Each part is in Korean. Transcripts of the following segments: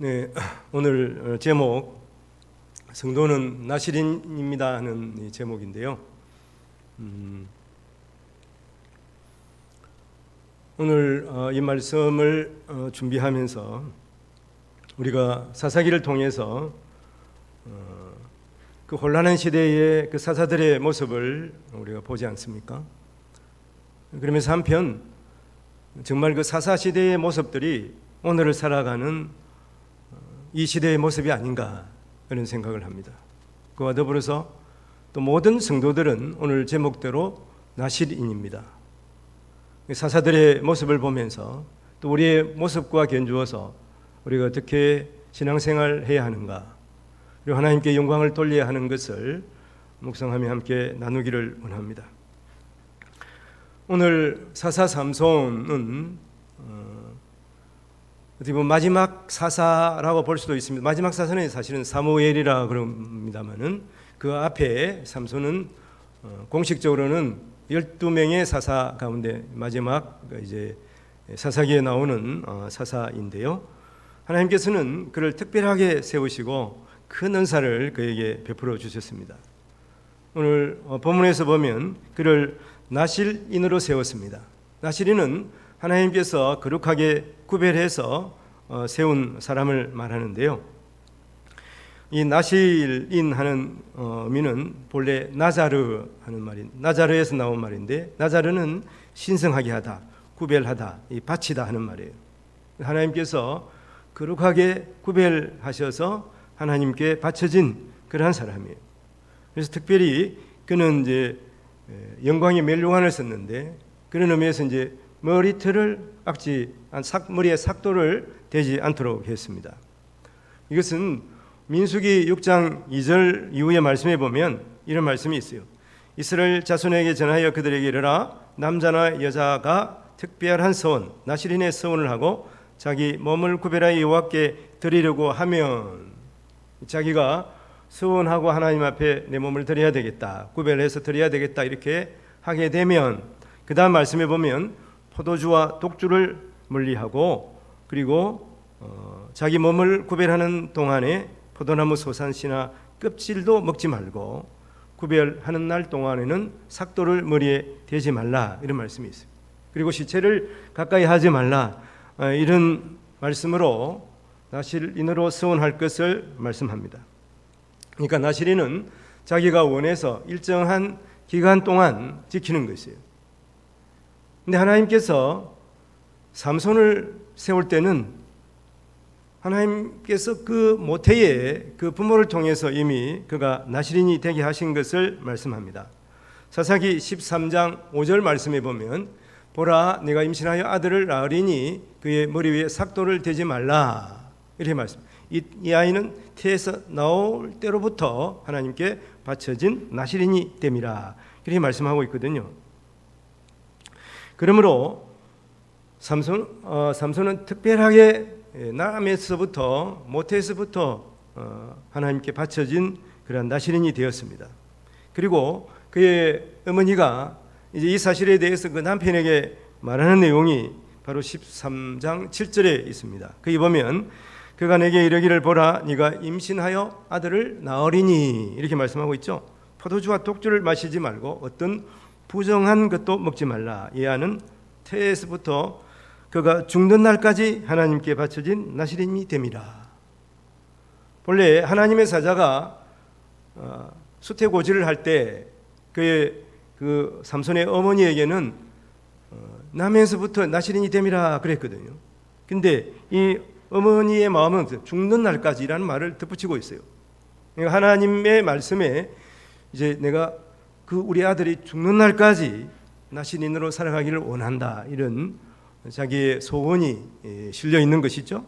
네, 오늘 제목 성도는 나실인입니다 하는 이 제목인데요. 오늘 이 말씀을 준비하면서 우리가 사사기를 통해서 그 혼란한 시대의 그 사사들의 모습을 우리가 보지 않습니까? 그러면서 한편 정말 그 사사 시대의 모습들이 오늘을 살아가는 이 시대의 모습이 아닌가 그런 생각을 합니다. 그와 더불어서 또 모든 성도들은 오늘 제목대로 나실인입니다. 사사들의 모습을 보면서 또 우리의 모습과 견주어서 우리가 어떻게 신앙생활을 해야 하는가, 그리고 하나님께 영광을 돌려야 하는 것을 묵상하며 함께 나누기를 원합니다. 오늘 사사 삼손은 어떻게 보면 마지막 사사라고 볼 수도 있습니다. 마지막 사사는 사실은 사무엘이라 그럽니다만은 그 앞에 삼손은 공식적으로는 12명의 사사 가운데 마지막 이제 사사기에 나오는 사사인데요. 하나님께서는 그를 특별하게 세우시고 큰 은사를 그에게 베풀어 주셨습니다. 오늘 본문에서 보면 그를 나실인으로 세웠습니다. 나실인은 하나님께서 거룩하게 구별해서 세운 사람을 말하는데요. 이 나실인 하는 의미는 본래 나자르 하는 말인, 나자르에서 나온 말인데, 나자르는 신성하게 하다, 구별하다, 바치다 하는 말이에요. 하나님께서 거룩하게 구별하셔서 하나님께 바쳐진 그러한 사람이에요. 그래서 특별히 그는 이제 영광의 멸류관을 썼는데, 그런 의미에서 이제 머리털을 깎지, 머리에 삭도를 대지 않도록 했습니다. 이것은 민수기 6장 2절 이후의 말씀에 보면 이런 말씀이 있어요. 이스라엘 자손에게 전하여 그들에게 이르라, 남자나 여자가 특별한 서원, 나실인의 서원을 하고 자기 몸을 구별하여 여호와께 드리려고 하면, 자기가 서원하고 하나님 앞에 내 몸을 드려야 되겠다, 구별해서 드려야 되겠다 이렇게 하게 되면, 그 다음 말씀에 보면 포도주와 독주를 멀리하고, 그리고 자기 몸을 구별하는 동안에 포도나무 소산씨나 껍질도 먹지 말고, 구별하는 날 동안에는 삭도를 머리에 대지 말라, 이런 말씀이 있어요. 그리고 시체를 가까이 하지 말라, 이런 말씀으로 나실인으로 서원할 것을 말씀합니다. 그러니까 나실인은 자기가 원해서 일정한 기간 동안 지키는 것이에요. 근데 하나님께서 삼손을 세울 때는 하나님께서 그 모태의 그 부모를 통해서 이미 그가 나실인이 되게 하신 것을 말씀합니다. 사사기 13장 5절 말씀에 보면, 보라, 네가 임신하여 아들을 낳으리니 그의 머리 위에 삭도를 대지 말라, 이렇게 말씀. 이 아이는 태에서 나올 때로부터 하나님께 바쳐진 나실인이 됨이라, 그렇게 말씀하고 있거든요. 그러므로 삼손은 특별하게 남에서부터, 모태에서부터 하나님께 바쳐진 그런 나실인이 되었습니다. 그리고 그의 어머니가 이제 이 사실에 대해서 그 남편에게 말하는 내용이 바로 13장 7절에 있습니다. 거기 보면 그가 내게 이르기를, 보라, 네가 임신하여 아들을 낳으리니, 이렇게 말씀하고 있죠. 포도주와 독주를 마시지 말고 어떤 부정한 것도 먹지 말라. 이 아는 태에서부터 그가 죽는 날까지 하나님께 바쳐진 나실인이 됨이라. 본래 하나님의 사자가 수태고지를 할 때 그의 그 삼손의 어머니에게는 남에서부터 나실인이 됨이라 그랬거든요. 근데 이 어머니의 마음은 죽는 날까지라는 말을 덧붙이고 있어요. 그러니까 하나님의 말씀에 이제 내가 그 우리 아들이 죽는 날까지 나실인으로 살아가기를 원한다, 이런 자기의 소원이 실려 있는 것이죠.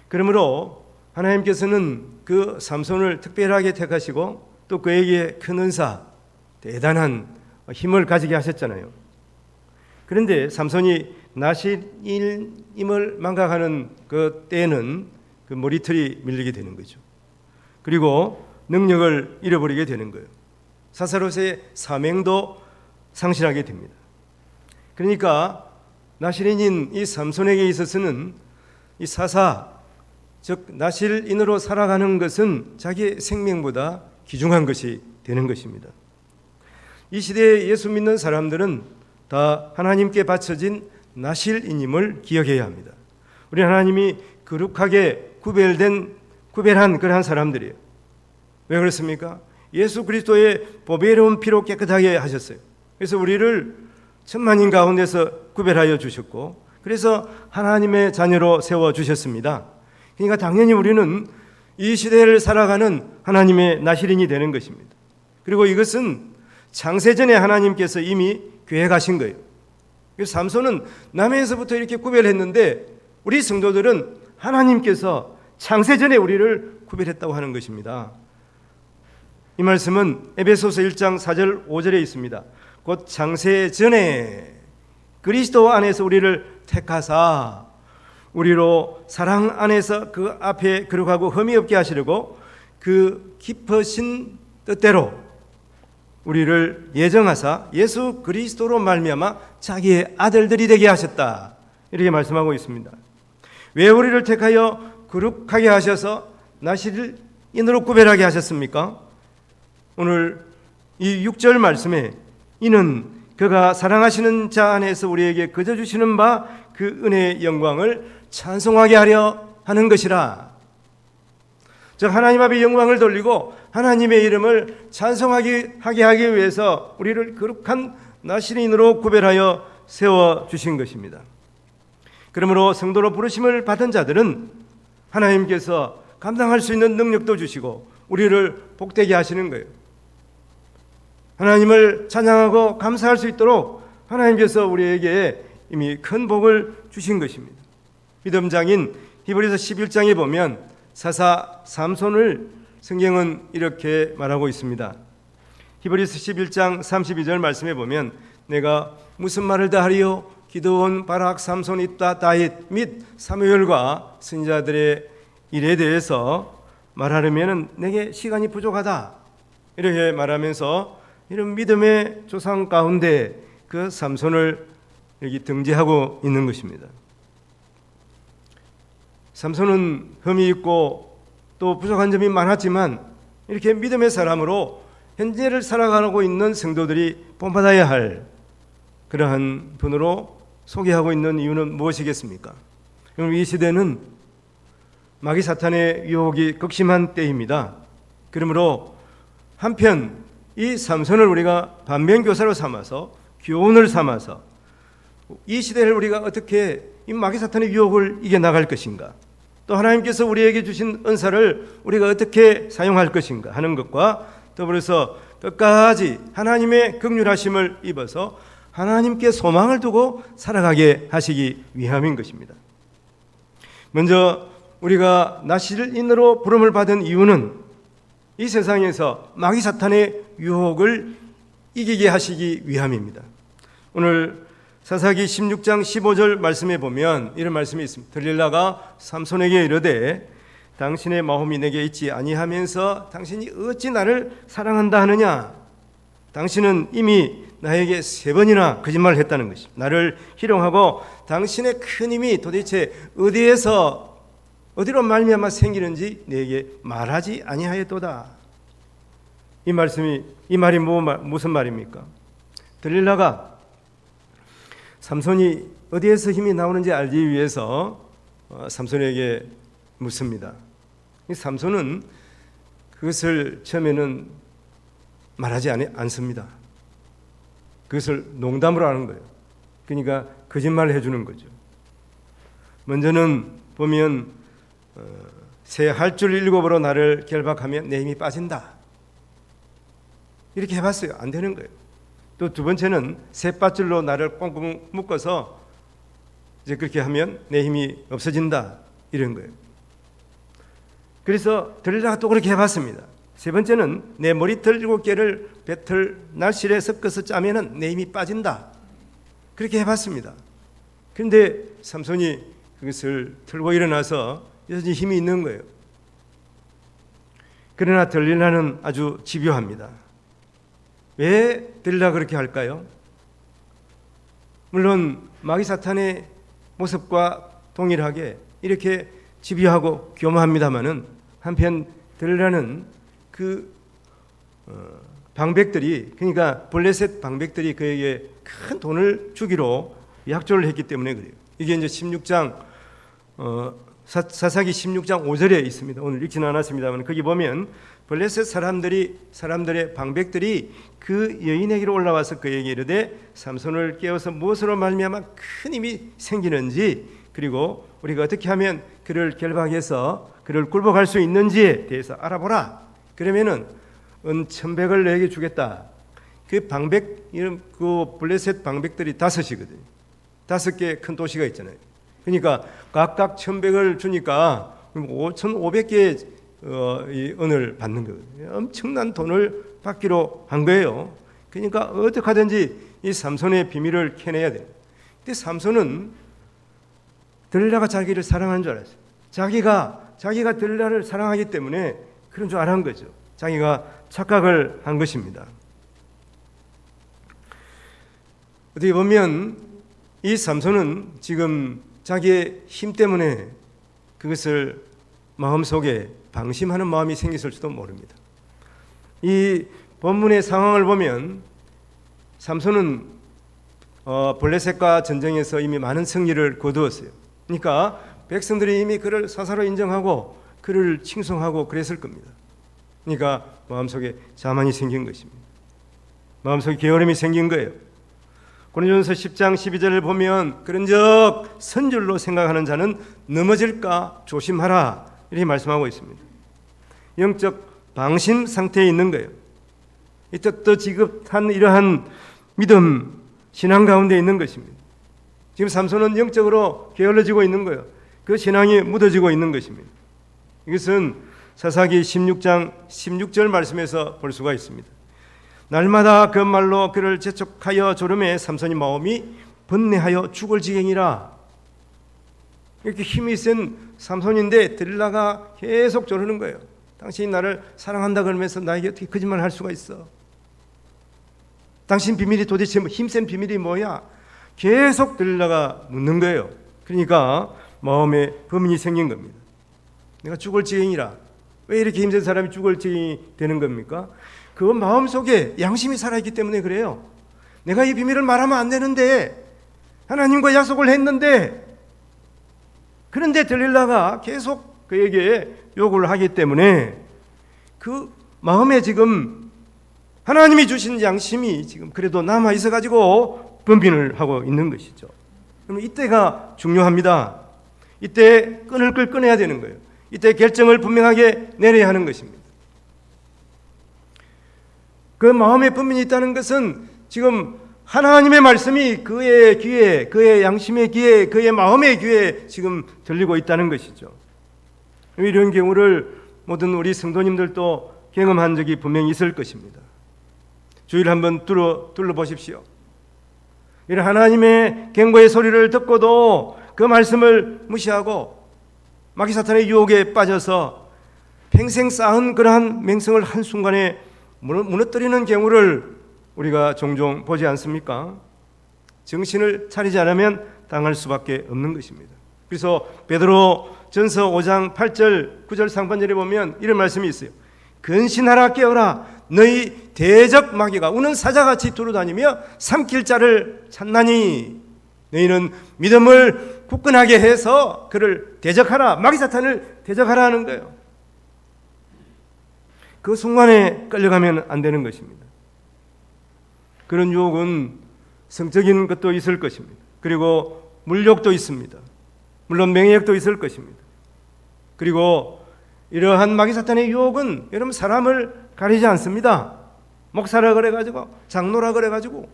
그러므로 하나님께서는 그 삼손을 특별하게 택하시고 또 그에게 큰 은사, 대단한 힘을 가지게 하셨잖아요. 그런데 삼손이 나실인임을 망각하는 그 때에는 그 머리털이 밀리게 되는 거죠. 그리고 능력을 잃어버리게 되는 거예요. 사사로서의 사명도 상실하게 됩니다. 그러니까 나실인인 이 삼손에게 있어서는 이 사사, 즉 나실인으로 살아가는 것은 자기의 생명보다 귀중한 것이 되는 것입니다. 이 시대에 예수 믿는 사람들은 다 하나님께 바쳐진 나실인임을 기억해야 합니다. 우리 하나님이 거룩하게 구별한 그러한 사람들이에요. 왜 그렇습니까? 예수 그리스도의 보배로운 피로 깨끗하게 하셨어요. 그래서 우리를 천만인 가운데서 구별하여 주셨고, 그래서 하나님의 자녀로 세워주셨습니다. 그러니까 당연히 우리는 이 시대를 살아가는 하나님의 나실인이 되는 것입니다. 그리고 이것은 창세전에 하나님께서 이미 계획하신 거예요. 그래서 삼손은 남에서부터 이렇게 구별했는데 우리 성도들은 하나님께서 창세전에 우리를 구별했다고 하는 것입니다. 이 말씀은 에베소서 1장 4절 5절에 있습니다. 곧 창세전에 그리스도 안에서 우리를 택하사 우리로 사랑 안에서 그 앞에 거룩하고 흠이 없게 하시려고 그 깊으신 뜻대로 우리를 예정하사 예수 그리스도로 말미암아 자기의 아들들이 되게 하셨다. 이렇게 말씀하고 있습니다. 왜 우리를 택하여 거룩하게 하셔서 나실인으로 구별하게 하셨습니까? 오늘 이 6절 말씀에 이는 그가 사랑하시는 자 안에서 우리에게 거저 주시는 바 그 은혜의 영광을 찬송하게 하려 하는 것이라. 즉 하나님 앞에 영광을 돌리고 하나님의 이름을 찬송하게 하기 위해서 우리를 거룩한 나실인으로 구별하여 세워주신 것입니다. 그러므로 성도로 부르심을 받은 자들은 하나님께서 감당할 수 있는 능력도 주시고 우리를 복되게 하시는 거예요. 하나님을 찬양하고 감사할 수 있도록 하나님께서 우리에게 이미 큰 복을 주신 것입니다. 믿음장인 히브리서 11장에 보면 사사 삼손을 성경은 이렇게 말하고 있습니다. 히브리서 11장 32절 말씀에 보면 내가 무슨 말을 다 하리요? 기드온, 바락, 삼손, 입다, 다윗 및 사무엘과 선지자들의 일에 대해서 말하려면 내게 시간이 부족하다. 이렇게 말하면서 이런 믿음의 조상 가운데 그 삼손을 여기 등재하고 있는 것입니다. 삼손은 흠이 있고 또 부족한 점이 많았지만 이렇게 믿음의 사람으로 현재를 살아가고 있는 성도들이 본받아야 할 그러한 분으로 소개하고 있는 이유는 무엇이겠습니까? 이 시대는 마귀 사탄의 유혹이 극심한 때입니다. 그러므로 한편 이 삼손을 우리가 반면교사로 삼아서 교훈을 삼아서 이 시대를 우리가 어떻게 이 마귀 사탄의 유혹을 이겨나갈 것인가, 또 하나님께서 우리에게 주신 은사를 우리가 어떻게 사용할 것인가 하는 것과 더불어서 끝까지 하나님의 긍휼하심을 입어서 하나님께 소망을 두고 살아가게 하시기 위함인 것입니다. 먼저 우리가 나실인으로 부름을 받은 이유는 이 세상에서 마귀 사탄의 유혹을 이기게 하시기 위함입니다. 오늘 사사기 16장 15절 말씀에 보면 이런 말씀이 있습니다. 들릴라가 삼손에게 이르되 당신의 마음이 내게 있지 아니하면서 당신이 어찌 나를 사랑한다 하느냐? 당신은 이미 나에게 3번이나 거짓말을 했다는 것입니다. 나를 희롱하고 당신의 큰 힘이 도대체 어디로 말미암아 생기는지 내게 말하지 아니하였도다. 이 말이 무슨 말입니까? 들릴라가 삼손이 어디에서 힘이 나오는지 알기 위해서 삼손에게 묻습니다. 이 삼손은 그것을 처음에는 말하지 않습니다. 그것을 농담으로 하는 거예요. 그러니까 거짓말을 해주는 거죠. 먼저는 보면 새 할 줄 7으로 나를 결박하면 내 힘이 빠진다. 이렇게 해봤어요. 안 되는 거예요. 또 두 번째는 새 밧줄로 나를 꽁꽁 묶어서 이제 그렇게 하면 내 힘이 없어진다. 이런 거예요. 그래서 들릴라가 또 그렇게 해봤습니다. 세 번째는 내 머리털 7개를 배틀 날실에 섞어서 짜면은 내 힘이 빠진다. 그렇게 해봤습니다. 그런데 삼손이 그것을 틀고 일어나서 여전히 힘이 있는 거예요. 그러나 들릴라는 아주 집요합니다. 왜 들릴라가 그렇게 할까요? 물론 마귀 사탄의 모습과 동일하게 이렇게 집요하고 교묘합니다마는 한편 들라는 그 방백들이, 그러니까 블레셋 방백들이 그에게 큰 돈을 주기로 약조를 했기 때문에 그래요. 이게 이제 16장 사사기 16장 5절에 있습니다. 오늘 읽지는 않았습니다만 거기 보면 블레셋 사람들의 방백들이 그 여인에게로 올라와서 그에게 이르되 삼손을 깨워서 무엇으로 말미암아 큰 힘이 생기는지, 그리고 우리가 어떻게 하면 그를 결박해서 그를 굴복할 수 있는지에 대해서 알아보라. 그러면은 은 1,100을 내게 주겠다. 그 방백, 그 블레셋 방백들이 5이거든요. 5개 큰 도시가 있잖아요. 그러니까 각각 1,100을 주니까 5,500개의 은을 받는 거거든요. 엄청난 돈을 받기로 한 거예요. 그러니까 어떻게 하든지 이 삼손의 비밀을 캐내야 돼요. 근데 삼손은 들라가 자기를 사랑하는 줄 알았어요. 자기가 들라를 사랑하기 때문에 그런 줄 알았는 거죠. 자기가 착각을 한 것입니다. 어떻게 보면 이 삼손은 지금 자기의 힘 때문에 그것을 마음속에 방심하는 마음이 생겼을지도 모릅니다. 이 본문의 상황을 보면 삼손은 블레셋과 전쟁에서 이미 많은 승리를 거두었어요. 그러니까 백성들이 이미 그를 사사로 인정하고 그를 칭송하고 그랬을 겁니다. 그러니까 마음속에 자만이 생긴 것입니다. 마음속에 게으름이 생긴 거예요. 고린도전서 10장 12절을 보면 그런즉 선줄로 생각하는 자는 넘어질까 조심하라 이렇게 말씀하고 있습니다. 영적 방심 상태에 있는 거예요. 이 뜻도 지급한 이러한 믿음, 신앙 가운데 있는 것입니다. 지금 삼손은 영적으로 게을러지고 있는 거예요. 그 신앙이 묻어지고 있는 것입니다. 이것은 사사기 16장 16절 말씀에서 볼 수가 있습니다. 날마다 그 말로 그를 재촉하여 조름에 삼손이 마음이 번뇌하여 죽을 지경이라. 이렇게 힘이 센 삼손인데 들라가 계속 조르는 거예요. 당신이 나를 사랑한다 그러면서 나에게 어떻게 거짓말을 할 수가 있어? 당신 비밀이 도대체 힘센 비밀이 뭐야? 계속 들라가 묻는 거예요. 그러니까 마음에 범인이 생긴 겁니다. 내가 죽을 지경이라. 왜 이렇게 힘센 사람이 죽을 지경이 되는 겁니까? 그 마음속에 양심이 살아있기 때문에 그래요. 내가 이 비밀을 말하면 안 되는데, 하나님과 약속을 했는데, 그런데 들릴라가 계속 그에게 요구를 하기 때문에 그 마음에 지금 하나님이 주신 양심이 지금 그래도 남아 있어 가지고 범빈을 하고 있는 것이죠. 그러면 이때가 중요합니다. 이때 끈을 끊어야 되는 거예요. 이때 결정을 분명하게 내려야 하는 것입니다. 그 마음에 범민이 있다는 것은 지금 하나님의 말씀이 그의 귀에, 그의 양심의 귀에, 그의 마음의 귀에 지금 들리고 있다는 것이죠. 이런 경우를 모든 우리 성도님들도 경험한 적이 분명히 있을 것입니다. 주의를 한번 둘러보십시오. 이런 하나님의 경고의 소리를 듣고도 그 말씀을 무시하고 마귀 사탄의 유혹에 빠져서 평생 쌓은 그러한 맹성을 한순간에 무너뜨리는 경우를 우리가 종종 보지 않습니까? 정신을 차리지 않으면 당할 수밖에 없는 것입니다. 그래서 베드로 전서 5장 8절 9절 상반절에 보면 이런 말씀이 있어요. 근신하라 깨어라 너희 대적 마귀가 우는 사자같이 두루다니며 삼킬 자를 찾나니 너희는 믿음을 굳건하게 해서 그를 대적하라. 마귀 사탄을 대적하라 하는 거예요. 그 순간에 끌려가면 안 되는 것입니다. 그런 유혹은 성적인 것도 있을 것입니다. 그리고 물욕도 있습니다. 물론 명예욕도 있을 것입니다. 그리고 이러한 마귀 사탄의 유혹은 여러분 사람을 가리지 않습니다. 목사라 그래가지고 장로라 그래가지고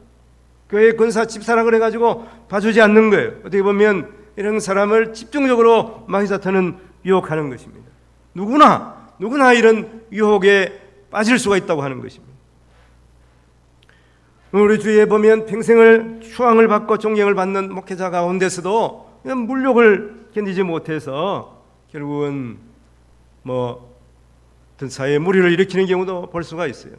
교회 권사 집사라 그래가지고 봐주지 않는 거예요. 어떻게 보면 이런 사람을 집중적으로 마귀 사탄은 유혹하는 것입니다. 누구나 이런 유혹에 빠질 수가 있다고 하는 것입니다. 우리 주위에 보면 평생을 추앙을 받고 존경을 받는 목회자 가운데서도 물욕을 견디지 못해서 결국은 어떤 사회에 무리를 일으키는 경우도 볼 수가 있어요.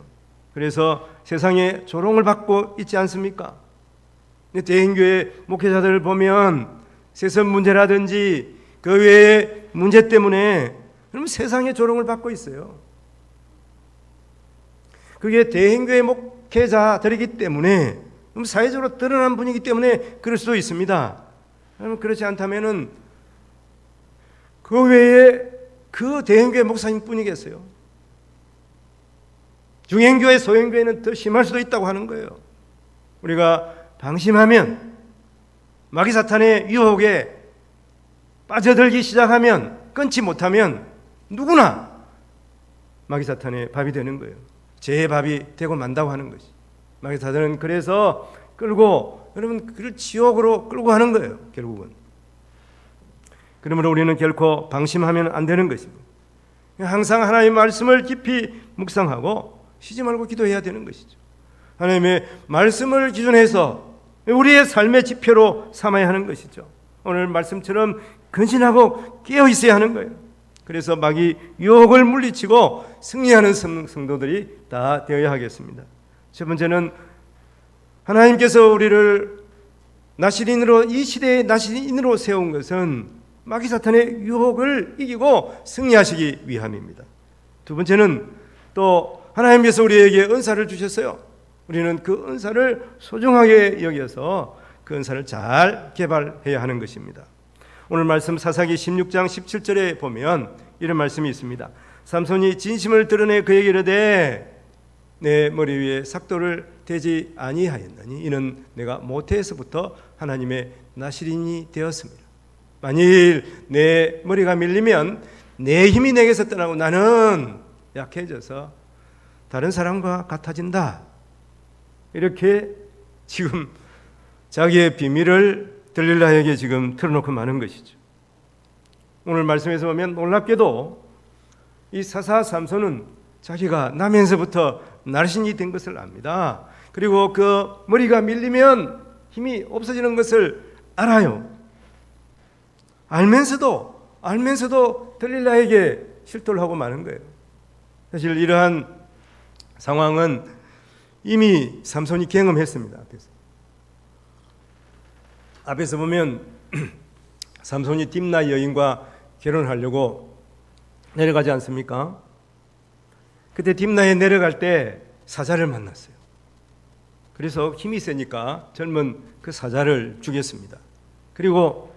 그래서 세상에 조롱을 받고 있지 않습니까? 대인교회 목회자들을 보면 세선 문제라든지 그 외의 문제 때문에 그러면 세상의 조롱을 받고 있어요. 그게 대형교회 목회자들이기 때문에 사회적으로 드러난 분이기 때문에 그럴 수도 있습니다. 그러면 그렇지 않다면은 그 외에 그 대형교회 목사님 뿐이겠어요. 중형교회, 소형교회는 더 심할 수도 있다고 하는 거예요. 우리가 방심하면, 마귀 사탄의 유혹에 빠져들기 시작하면, 끊지 못하면 누구나 마귀 사탄의 밥이 되는 거예요. 죄의 밥이 되고 만다고 하는 것이. 마귀 사탄은 그래서 끌고, 여러분, 그를 지옥으로 끌고 가는 거예요, 결국은. 그러므로 우리는 결코 방심하면 안 되는 것입니다. 항상 하나님의 말씀을 깊이 묵상하고 쉬지 말고 기도해야 되는 것이죠. 하나님의 말씀을 기준해서 우리의 삶의 지표로 삼아야 하는 것이죠. 오늘 말씀처럼 근신하고 깨어 있어야 하는 거예요. 그래서 마귀 유혹을 물리치고 승리하는 성도들이 다 되어야 하겠습니다. 첫 번째는 하나님께서 우리를 나시린으로, 이 시대의 나시린으로 세운 것은 마귀 사탄의 유혹을 이기고 승리하시기 위함입니다. 두 번째는 또 하나님께서 우리에게 은사를 주셨어요. 우리는 그 은사를 소중하게 여겨서 그 은사를 잘 개발해야 하는 것입니다. 오늘 말씀 사사기 16장 17절에 보면 이런 말씀이 있습니다. 삼손이 진심을 드러내 그에게 이르되 내 머리 위에 삭도를 대지 아니하였나니 이는 내가 모태에서부터 하나님의 나시린이 되었습니다. 만일 내 머리가 밀리면 내 힘이 내게서 떠나고 나는 약해져서 다른 사람과 같아진다. 이렇게 지금 자기의 비밀을 들릴라에게 지금 털어놓고 마는 것이죠. 오늘 말씀에서 보면 놀랍게도 이 사사 삼손은 자기가 나면서부터 날씬이 된 것을 압니다. 그리고 그 머리가 밀리면 힘이 없어지는 것을 알아요. 알면서도 들릴라에게 실토를 하고 마는 거예요. 사실 이러한 상황은 이미 삼손이 경험했습니다. 앞에서 보면 삼손이 딥나 여인과 결혼하려고 내려가지 않습니까? 그때 딥나에 내려갈 때 사자를 만났어요. 그래서 힘이 세니까 젊은 그 사자를 죽였습니다. 그리고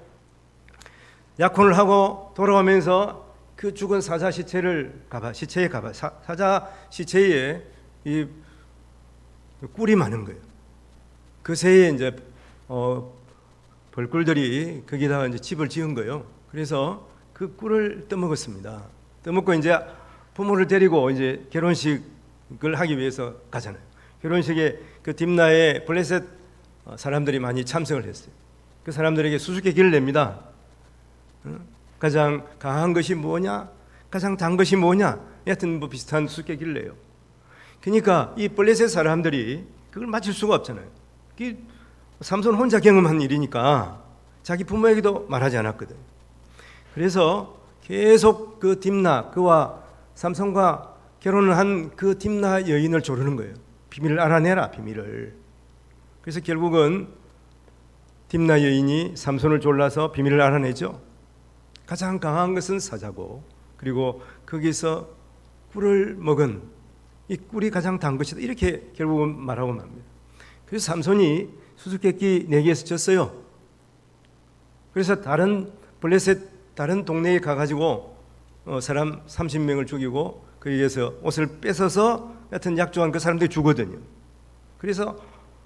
약혼을 하고 돌아오면서 그 죽은 사자 시체에 가봐. 사자 시체에 이 꿀이 많은 거예요. 그 새에 이제 벌꿀들이 거기다가 이제 집을 지은 거예요. 그래서 그 꿀을 떠먹었습니다. 떠먹고 이제 부모를 데리고 이제 결혼식을 하기 위해서 가잖아요. 결혼식에 그 딥나에 블레셋 사람들이 많이 참석을 했어요. 그 사람들에게 수수께끼를 냅니다. 가장 강한 것이 뭐냐? 가장 단 것이 뭐냐? 여하튼 뭐 비슷한 수수께끼를 내요. 그러니까 이 블레셋 사람들이 그걸 맞출 수가 없잖아요. 삼손 혼자 경험한 일이니까 자기 부모에게도 말하지 않았거든. 그래서 계속 그 딥나, 그와 삼손과 결혼을 한 그 딥나 여인을 조르는 거예요. 비밀을 알아내라, 비밀을. 그래서 결국은 딥나 여인이 삼손을 졸라서 비밀을 알아내죠. 가장 강한 것은 사자고, 그리고 거기서 꿀을 먹은 이 꿀이 가장 단 것이다. 이렇게 결국은 말하고 맙니다. 그래서 삼손이 수수께끼 4개에서 졌어요. 그래서 블레셋 다른 동네에 가가지고 사람 30명을 죽이고 거기에서 옷을 뺏어서 하여튼 약조한 그 사람들이 죽거든요. 그래서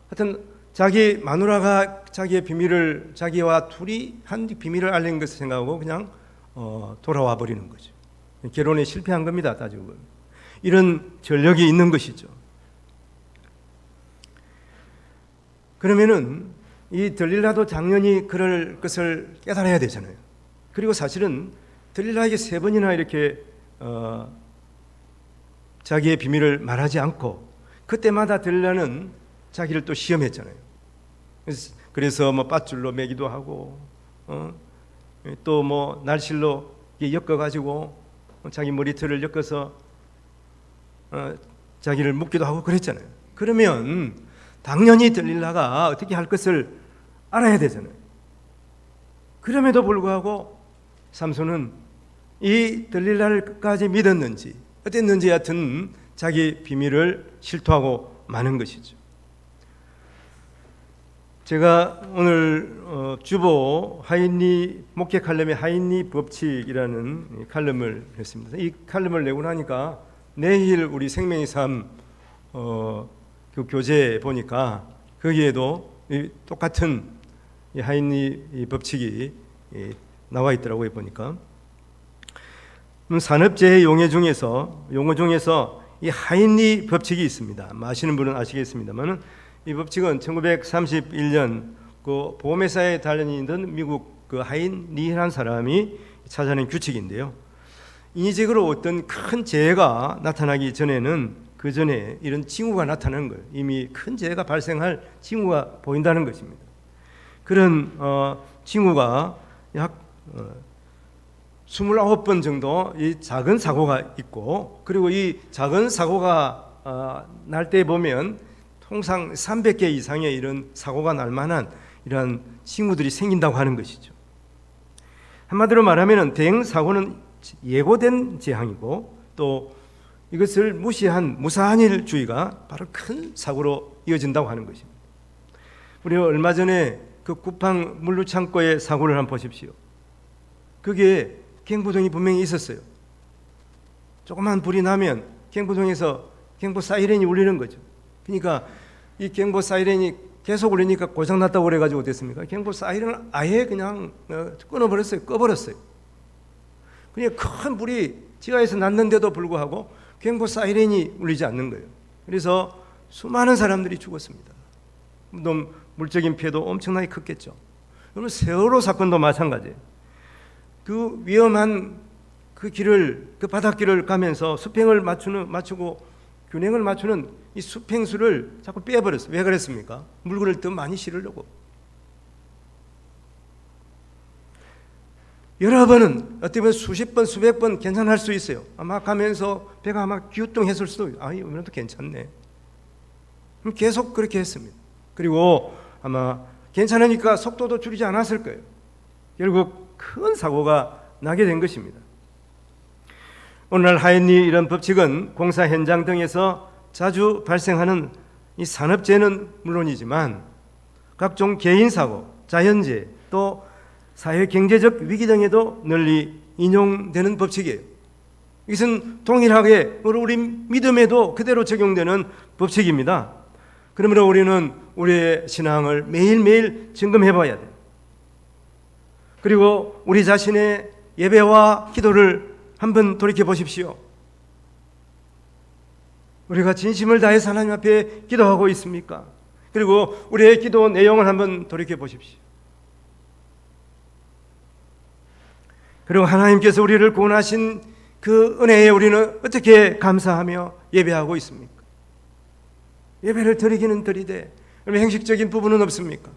하여튼 자기 마누라가 자기의 비밀을, 자기와 둘이 한 비밀을 알린 것을 생각하고 그냥 돌아와 버리는 거죠. 결혼에 실패한 겁니다. 따지고 보면. 이런 전력이 있는 것이죠. 그러면은 이 들릴라도 당연히 그럴 것을 깨달아야 되잖아요. 그리고 사실은 들릴라에게 3번이나 이렇게 자기의 비밀을 말하지 않고 그때마다 들릴라는 자기를 또 시험했잖아요. 그래서 뭐 밧줄로 매기도 하고 또 뭐 날실로 엮어가지고 자기 머리털을 엮어서 자기를 묶기도 하고 그랬잖아요. 그러면 당연히 들릴라가 어떻게 할 것을 알아야 되잖아요. 그럼에도 불구하고 삼손은 이 들릴라를 끝까지 믿었는지 어땠는지 하여튼 자기 비밀을 실토하고 마는 것이죠. 제가 오늘 주보 하인리 목회 칼럼의 하인리 법칙이라는 칼럼을 했습니다. 이 칼럼을 내고 나니까 내일 우리 생명의 삶 그 교재에 보니까 거기에도 똑같은 이 하인리 법칙이 나와 있더라고요. 보니까 산업재해 용어 중에서 이 하인리 법칙이 있습니다. 아시는 분은 아시겠습니다만은 이 법칙은 1931년 그 보험회사에 다니던 미국 그 하인리라는 사람이 찾아낸 규칙인데요. 인위적으로 어떤 큰 재해가 나타나기 전에는 그 전에 이런 징후가 나타나는 거예요. 이미 큰 재해가 발생할 징후가 보인다는 것입니다. 그런 징후가 약 29번 정도 이 작은 사고가 있고, 그리고 이 작은 사고가 날 때 보면 통상 300개 이상의 이런 사고가 날 만한 이러한 징후들이 생긴다고 하는 것이죠. 한마디로 말하면 대형 사고는 예고된 재앙이고, 또 이것을 무시한 무사한 일주의가 바로 큰 사고로 이어진다고 하는 것입니다. 우리 얼마 전에 그 쿠팡 물류창고의 사고를 한번 보십시오. 그게 경보등이 분명히 있었어요. 조그만 불이 나면 경보등에서 경보 사이렌이 울리는 거죠. 그러니까 이 경보 사이렌이 계속 울리니까 고장났다고 그래가지고 어땠습니까? 경보 사이렌을 아예 그냥 끊어버렸어요. 꺼버렸어요. 그냥 큰 불이 지하에서 났는데도 불구하고 경보 사이렌이 울리지 않는 거예요. 그래서 수많은 사람들이 죽었습니다. 또 물적인 피해도 엄청나게 컸겠죠. 그러면 세월호 사건도 마찬가지예요. 그 위험한 그 길을, 그 바닷길을 가면서 수평을 맞추고 균형을 맞추는 이 수평수를 자꾸 빼버렸어요. 왜 그랬습니까? 물건을 더 많이 실으려고. 여러 번은 어떻게 보면 수십 번, 수백 번 괜찮을 수 있어요. 아마 가면서 배가 아마 기우뚱했을 수도 있어요. 이번에도 괜찮네. 계속 그렇게 했습니다. 그리고 아마 괜찮으니까 속도도 줄이지 않았을 거예요. 결국 큰 사고가 나게 된 것입니다. 오늘날 하인리 이런 법칙은 공사 현장 등에서 자주 발생하는 이 산업재해는 물론이지만 각종 개인사고, 자연재해, 또 사회 경제적 위기 등에도 널리 인용되는 법칙이에요. 이것은 동일하게 우리 믿음에도 그대로 적용되는 법칙입니다. 그러므로 우리는 우리의 신앙을 매일매일 점검해 봐야 돼요. 그리고 우리 자신의 예배와 기도를 한번 돌이켜 보십시오. 우리가 진심을 다해서 하나님 앞에 기도하고 있습니까? 그리고 우리의 기도 내용을 한번 돌이켜 보십시오. 그리고 하나님께서 우리를 구원하신 그 은혜에 우리는 어떻게 감사하며 예배하고 있습니까? 예배를 드리기는 드리되 형식적인 부분은 없습니까?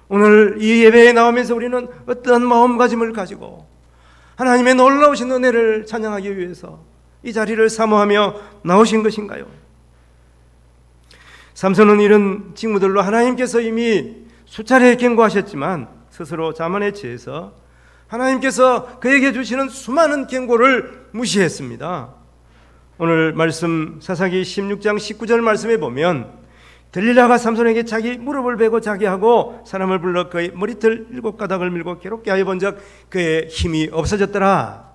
오늘 이 예배에 나오면서 우리는 어떤 마음가짐을 가지고 하나님의 놀라우신 은혜를 찬양하기 위해서 이 자리를 사모하며 나오신 것인가요? 삼손은 이런 징후들로 하나님께서 이미 수차례 경고하셨지만 스스로 자만에 취해서 하나님께서 그에게 주시는 수많은 경고를 무시했습니다. 오늘 말씀 사사기 16장 19절 말씀에 보면 들릴라가 삼손에게 자기 무릎을 베고 자게 하고 사람을 불러 그의 머리털 7가닥을 밀고 괴롭게 하여 본즉 그의 힘이 없어졌더라.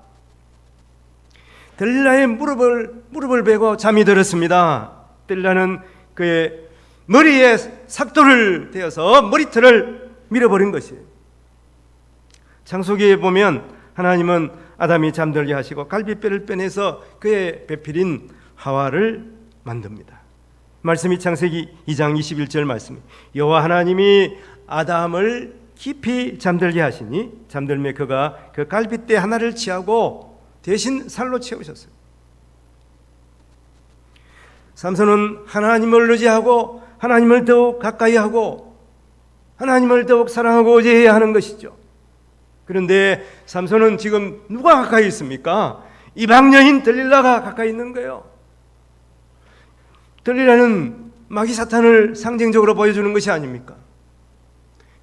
들릴라의 무릎을 베고 잠이 들었습니다. 들릴라는 그의 머리에 삭도를 대어서 머리털을 밀어버린 것이에요. 창세기에 보면 하나님은 아담이 잠들게 하시고 갈비뼈를 빼내서 그의 배필인 하와를 만듭니다. 말씀이 창세기 2장 21절 말씀이 여호와 하나님이 아담을 깊이 잠들게 하시니 잠들매 그가 그 갈비뼈 하나를 취하고 대신 살로 채우셨어요. 삼손은 하나님을 의지하고 하나님을 더욱 가까이 하고 하나님을 더욱 사랑하고 의지해야 하는 것이죠. 그런데 삼손은 지금 누가 가까이 있습니까? 이방 여인 들릴라가 가까이 있는 거예요. 들릴라는 마귀 사탄을 상징적으로 보여주는 것이 아닙니까?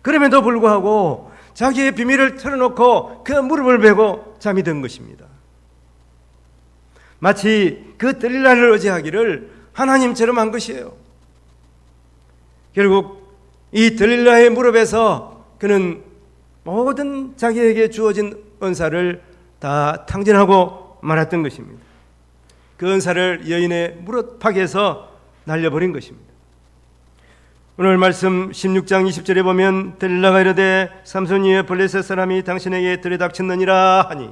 그럼에도 불구하고 자기의 비밀을 털어놓고 그 무릎을 베고 잠이 든 것입니다. 마치 그 들릴라를 의지하기를 하나님처럼 한 것이에요. 결국 이 들릴라의 무릎에서 그는 모든 자기에게 주어진 은사를 다 탕진하고 말았던 것입니다. 그 은사를 여인의 무릎팍에서 날려버린 것입니다. 오늘 말씀 16장 20절에 보면 들릴라가 이르되 삼손이여 블레셋 사람이 당신에게 들이닥쳤느니라 하니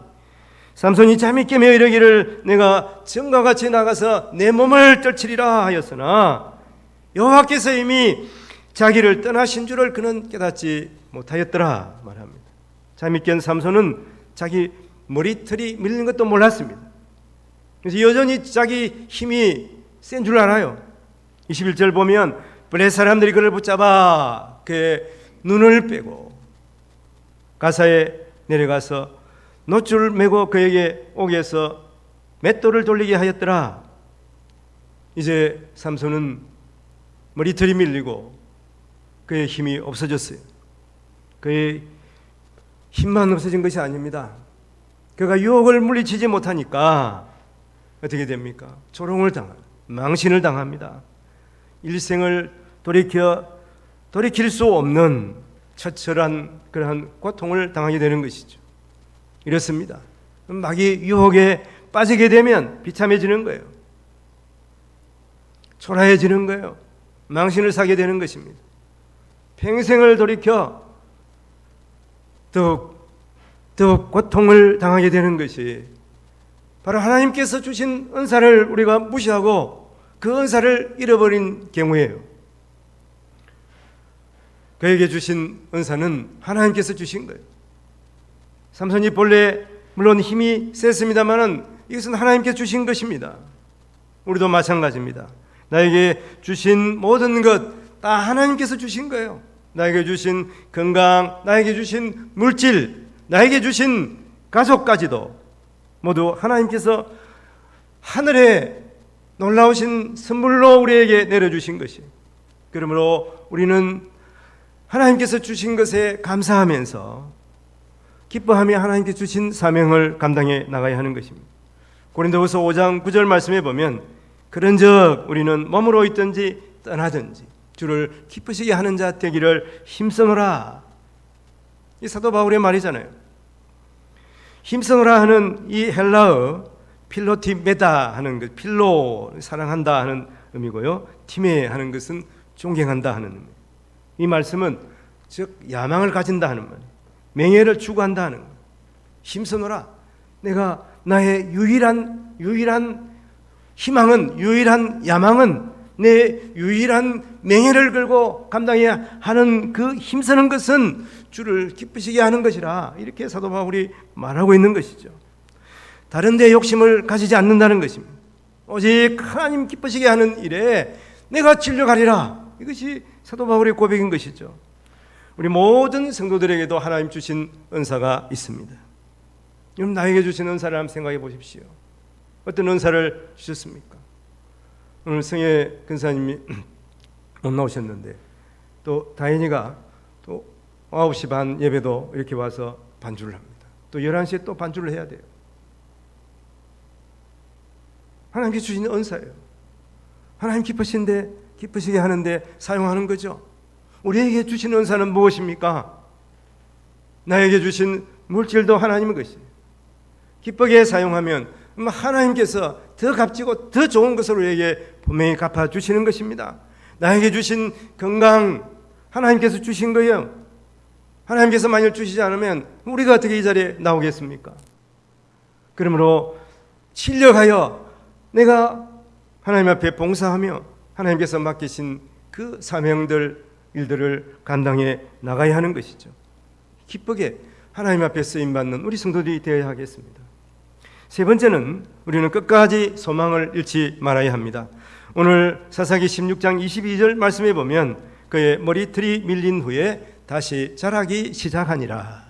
삼손이 잠이 깨며 이르기를 내가 전과 같이 나가서 내 몸을 떨치리라 하였으나 여호와께서 이미 자기를 떠나신 줄을 그는 깨닫지 못하였더라 말합니다. 잠이 깬 삼손은 자기 머리털이 밀린 것도 몰랐습니다. 그래서 여전히 자기 힘이 센 줄 알아요. 21절 보면 블레셋 사람들이 그를 붙잡아 그의 눈을 빼고 가사에 내려가서 놋줄 메고 그에게 옥에서 맷돌을 돌리게 하였더라. 이제 삼손은 머리털이 밀리고 그의 힘이 없어졌어요. 그의 힘만 없어진 것이 아닙니다. 그가 유혹을 물리치지 못하니까 어떻게 됩니까? 조롱을 당합니다. 망신을 당합니다. 일생을 돌이킬 수 없는 처절한 그러한 고통을 당하게 되는 것이죠. 이렇습니다. 마귀 유혹에 빠지게 되면 비참해지는 거예요. 초라해지는 거예요. 망신을 사게 되는 것입니다. 평생을 돌이켜 더 고통을 당하게 되는 것이 바로 하나님께서 주신 은사를 우리가 무시하고 그 은사를 잃어버린 경우예요. 그에게 주신 은사는 하나님께서 주신 거예요. 삼손이 본래 물론 힘이 셌습니다마는 이것은 하나님께서 주신 것입니다. 우리도 마찬가지입니다. 나에게 주신 모든 것 다 하나님께서 주신 거예요. 나에게 주신 건강, 나에게 주신 물질, 나에게 주신 가족까지도 모두 하나님께서 하늘에 놀라우신 선물로 우리에게 내려주신 것이. 그러므로 우리는 하나님께서 주신 것에 감사하면서 기뻐하며 하나님께 주신 사명을 감당해 나가야 하는 것입니다. 고린도후서 5장 9절 말씀에 보면 그런즉 우리는 몸으로 있든지 떠나든지 주를 기쁘시게 하는 자 되기를 힘쓰노라. 이 사도 바울의 말이잖아요. 힘쓰노라 하는 이 헬라어 필로티메다 하는 것, 필로 사랑한다 하는 의미고요. 티메 하는 것은 존경한다 하는 의미. 이 말씀은 즉 야망을 가진다 하는 말, 명예를 추구한다 하는 것. 힘쓰노라. 내가 나의 유일한 희망은, 유일한 야망은, 내 유일한 명예를 걸고 감당해야 하는 그 힘쓰는 것은 주를 기쁘시게 하는 것이라. 이렇게 사도 바울이 말하고 있는 것이죠. 다른 데 욕심을 가지지 않는다는 것입니다. 오직 하나님 기쁘시게 하는 일에 내가 진력하리라. 이것이 사도 바울의 고백인 것이죠. 우리 모든 성도들에게도 하나님 주신 은사가 있습니다. 여러분, 나에게 주신 은사를 한번 생각해 보십시오. 어떤 은사를 주셨습니까? 오늘 성혜 근사님이 못 나오셨는데 또 다인이가 또 9시 반 예배도 이렇게 와서 반주를 합니다. 또 11시에 또 반주를 해야 돼요. 하나님께 주신 은사예요. 하나님 기쁘시게 하는데 사용하는 거죠. 우리에게 주신 은사는 무엇입니까? 나에게 주신 물질도 하나님의 것이에요. 기쁘게 사용하면 하나님께서 더 값지고 더 좋은 것을 우리에게 분명히 갚아주시는 것입니다. 나에게 주신 건강 하나님께서 주신 거예요. 하나님께서 만일 주시지 않으면 우리가 어떻게 이 자리에 나오겠습니까? 그러므로 진력하여 내가 하나님 앞에 봉사하며 하나님께서 맡기신 그 사명들, 일들을 감당해 나가야 하는 것이죠. 기쁘게 하나님 앞에 쓰임받는 우리 성도들이 되어야 하겠습니다. 세 번째는 우리는 끝까지 소망을 잃지 말아야 합니다. 오늘 사사기 16장 22절 말씀에 보면 그의 머리털이 밀린 후에 다시 자라기 시작하니라.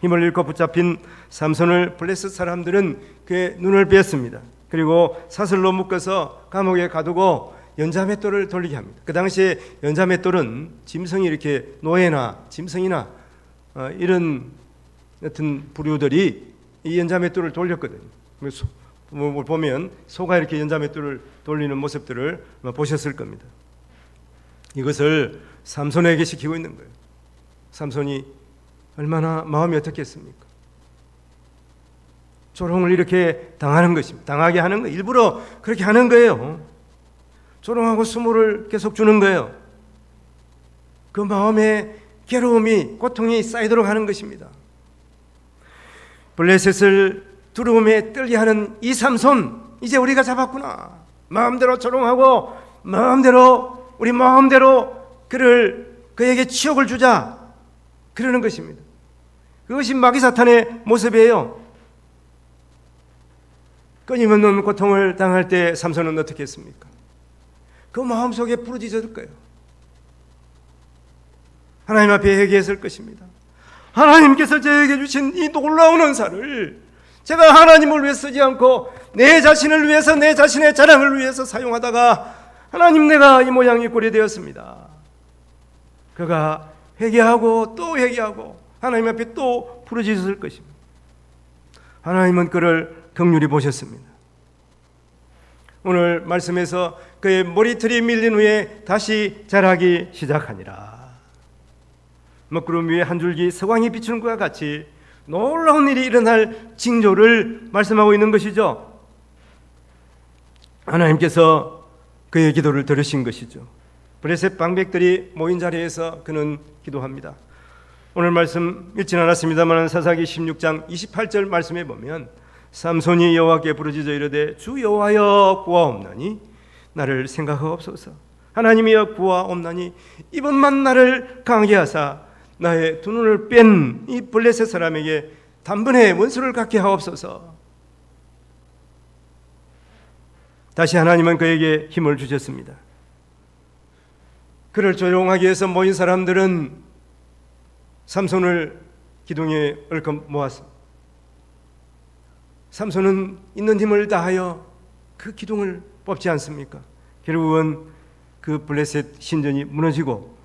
힘을 잃고 붙잡힌 삼손을 블레셋 사람들은 그의 눈을 베었습니다. 그리고 사슬로 묶어서 감옥에 가두고 연자맷돌을 돌리게 합니다. 그 당시에 연자맷돌은 짐승이 이렇게 노예나 짐승이나 이런 같은 부류들이 이 연자맷돌을 돌렸거든요. 보면 소가 이렇게 연자맷돌을 돌리는 모습들을 보셨을 겁니다. 이것을 삼손에게 시키고 있는 거예요. 삼손이 얼마나 마음이 어떻겠습니까? 조롱을 이렇게 당하는 것입니다. 당하게 하는 거, 일부러 그렇게 하는 거예요. 조롱하고 수모를 계속 주는 거예요. 그 마음에 괴로움이, 고통이 쌓이도록 하는 것입니다. 블레셋을 두려움에 떨게 하는 이 삼손, 이제 우리가 잡았구나. 마음대로 조롱하고 우리 마음대로 그에게 치욕을 주자, 그러는 것입니다. 그것이 마귀사탄의 모습이에요. 끊임없는 고통을 당할 때 삼손은 어떻게 했습니까? 그 마음속에 부르짖을 거예요. 하나님 앞에 회개했을 것입니다. 하나님께서 저에게 주신 이 놀라운 은사를 제가 하나님을 위해 쓰지 않고 내 자신을 위해서, 내 자신의 자랑을 위해서 사용하다가 하나님, 내가 이 모양 이 꼴이 되었습니다. 그가 회개하고 또 회개하고 하나님 앞에 또 부르짖을 것입니다. 하나님은 그를 긍휼히 보셨습니다. 오늘 말씀에서 그의 머리털이 밀린 후에 다시 자라기 시작하니라. 먹구름 위에 한 줄기 서광이 비추는 것과 같이 놀라운 일이 일어날 징조를 말씀하고 있는 것이죠. 하나님께서 그의 기도를 들으신 것이죠. 블레셋 방백들이 모인 자리에서 그는 기도합니다. 오늘 말씀 읽지는 않았습니다만 사사기 16장 28절 말씀에 보면 삼손이 여호와께 부르짖어 이르되 주 여호와여 구하옵나니 나를 생각하옵소서. 하나님이여 구하옵나니 이번만 나를 강하게 하사 나의 두 눈을 뺀 이 블레셋 사람에게 단번에 원수를 갖게 하옵소서. 다시 하나님은 그에게 힘을 주셨습니다. 그를 조용하기 위해서 모인 사람들은 삼손을 기둥에 얽어 모았습니다. 삼손은 있는 힘을 다하여 그 기둥을 뽑지 않습니까? 결국은 그 블레셋 신전이 무너지고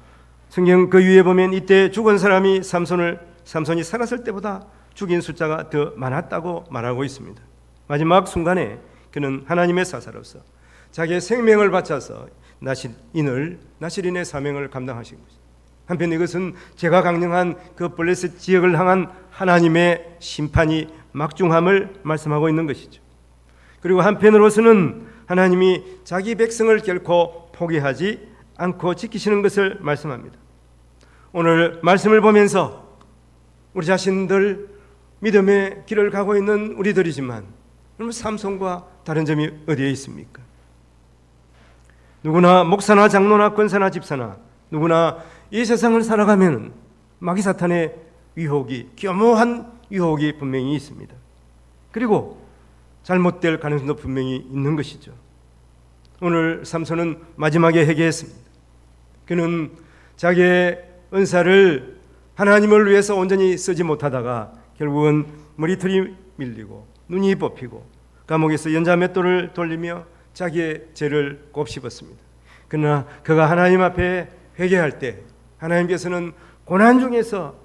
성경 그 위에 보면 이때 죽은 사람이 삼손이 살았을 때보다 죽인 숫자가 더 많았다고 말하고 있습니다. 마지막 순간에 그는 하나님의 사사로서 자기의 생명을 바쳐서 나실인의 사명을 감당하신 것입니다. 한편 이것은 제가 강령한 그 블레셋 지역을 향한 하나님의 심판이 막중함을 말씀하고 있는 것이죠. 그리고 한편으로서는 하나님이 자기 백성을 결코 포기하지 않고 지키시는 것을 말씀합니다. 오늘 말씀을 보면서 우리 자신들 믿음의 길을 가고 있는 우리들이지만 삼손과 다른 점이 어디에 있습니까? 누구나 목사나 장로나 권사나 집사나 누구나 이 세상을 살아가면 마귀사탄의 유혹이, 교묘한 유혹이 분명히 있습니다. 그리고 잘못될 가능성도 분명히 있는 것이죠. 오늘 삼손은 마지막에 회개했습니다. 그는 자기의 은사를 하나님을 위해서 온전히 쓰지 못하다가 결국은 머리털이 밀리고 눈이 뽑히고 감옥에서 연자맷돌을 돌리며 자기의 죄를 곱씹었습니다. 그러나 그가 하나님 앞에 회개할 때 하나님께서는 고난 중에서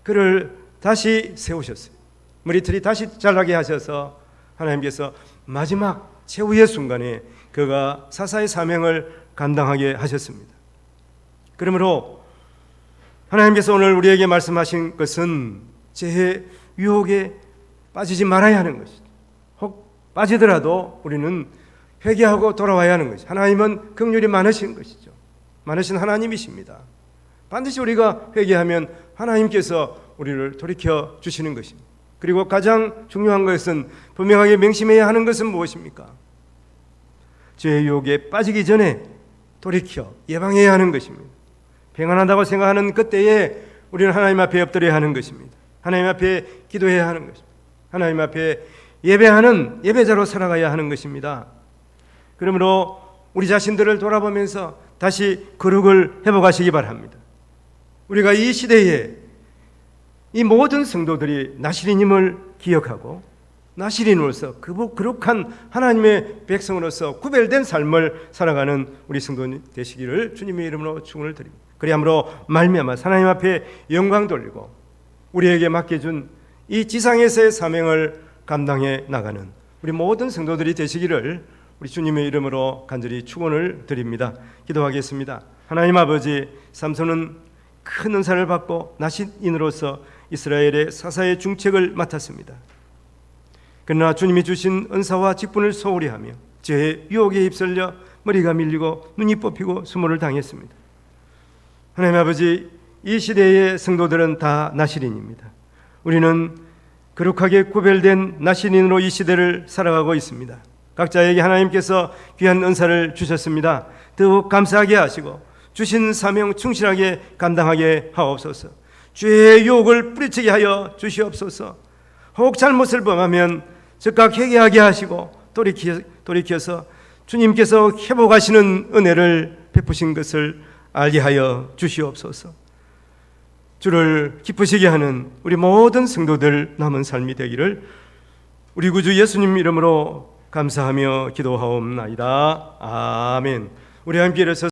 그를 다시 세우셨어요. 머리털이 다시 자라게 하셔서 하나님께서 마지막 최후의 순간에 그가 사사의 사명을 감당하게 하셨습니다. 그러므로 하나님께서 오늘 우리에게 말씀하신 것은 죄의 유혹에 빠지지 말아야 하는 것이죠. 혹 빠지더라도 우리는 회개하고 돌아와야 하는 것이죠. 하나님은 긍휼이 많으신 것이죠. 많으신 하나님이십니다. 반드시 우리가 회개하면 하나님께서 우리를 돌이켜 주시는 것입니다. 그리고 가장 중요한 것은 분명하게 명심해야 하는 것은 무엇입니까? 죄의 유혹에 빠지기 전에 돌이켜 예방해야 하는 것입니다. 평안하다고 생각하는 그때에 우리는 하나님 앞에 엎드려야 하는 것입니다. 하나님 앞에 기도해야 하는 것입니다. 하나님 앞에 예배하는 예배자로 살아가야 하는 것입니다. 그러므로 우리 자신들을 돌아보면서 다시 거룩을 회복하시기 바랍니다. 우리가 이 시대에 이 모든 성도들이 나실인임을 기억하고 나실인으로서 거룩한 하나님의 백성으로서 구별된 삶을 살아가는 우리 성도 되시기를 주님의 이름으로 축원을 드립니다. 그리함으로 말미암아 하나님 앞에 영광 돌리고 우리에게 맡겨준 이 지상에서의 사명을 감당해 나가는 우리 모든 성도들이 되시기를 우리 주님의 이름으로 간절히 축원을 드립니다. 기도하겠습니다. 하나님 아버지, 삼손은 큰 은사를 받고 나신인으로서 이스라엘의 사사의 중책을 맡았습니다. 그러나 주님이 주신 은사와 직분을 소홀히 하며 죄의 유혹에 휩쓸려 머리가 밀리고 눈이 뽑히고 수모를 당했습니다. 하나님 아버지, 이 시대의 성도들은 다 나실인입니다. 우리는 거룩하게 구별된 나실인으로 이 시대를 살아가고 있습니다. 각자에게 하나님께서 귀한 은사를 주셨습니다. 더욱 감사하게 하시고 주신 사명 충실하게 감당하게 하옵소서. 죄의 유혹을 뿌리치게 하여 주시옵소서. 혹 잘못을 범하면 즉각 회개하게 하시고 돌이켜서 주님께서 회복하시는 은혜를 베푸신 것을 알게 하여 주시옵소서. 주를 기쁘시게 하는 우리 모든 성도들 남은 삶이 되기를 우리 구주 예수님 이름으로 감사하며 기도하옵나이다. 아멘. 우리 함께 일어서